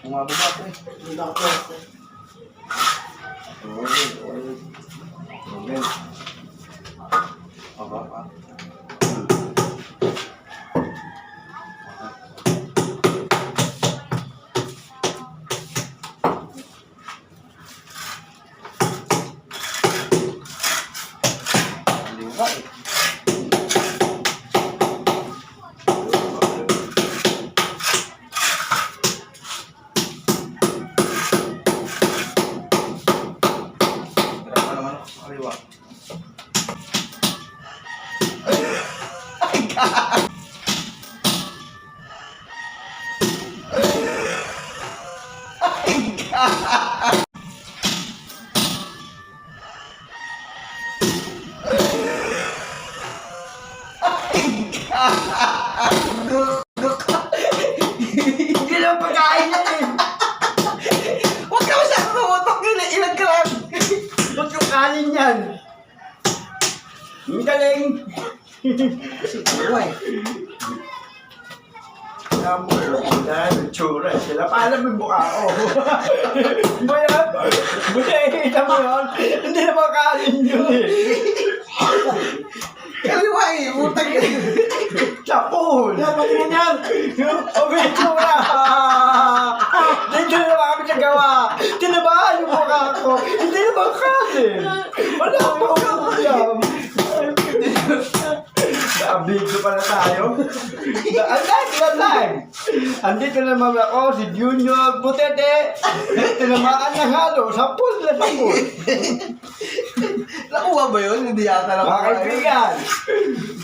Bumababa ko eh. Okay. Baba. Liwa eh. Hindi naman pagkain yan eh. Huwag ka masyadong tumutok yun eh. Ilan ka lang. Huwag yung kanin yan. Ang galing. Uy. Namulo ko na yung tsura sila. Paano may mukha ko? Ba yan? Buta mo yun? Hindi naman kanin yun eh. Kaliwa eh. Utang yun. Chapon! Dapat mo yan! Obedyo na! Dito na naman kami sa gawa! Tinabahan yung mukha ko! Hindi naman kanin! Wala pa akong ulam! Nabigyo pala tayo! Ang andito naman ako, si Junior Butete! Tinamaan ng halo! 10 na 10! Nakuha ba yun? Hindi yata nakuha. Mga kaibigan!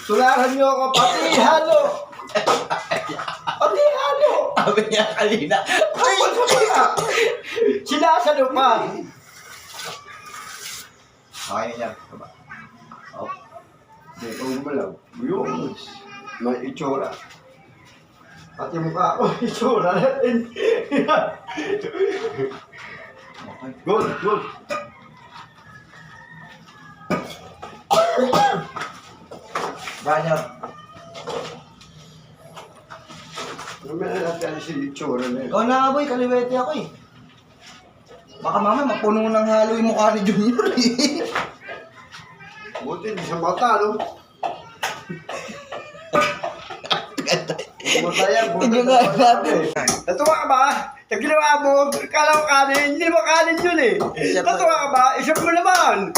Tularan niyo ako, pati halo! Pati halo! Sabi niya kanina. Ay! Sinasalo pa! Okay na yan. Oh. Hindi, gumalaw. Yun. May itsura. At yung mukha ko, itsura natin. Good, good. Banyak. Namaya natin si itsura na yun. Ikaw na boy, kaliwete ako eh. Baka mama mapuno ng halo yung mukha ni Junior eh. Buti, di sa mata, no? Mataya, buti na natin. Natuwa ka ba? Yung ginawa mo, kala ko kanin, hindi naman kanin yun eh. Natuwa ka ba? Isip mo naman.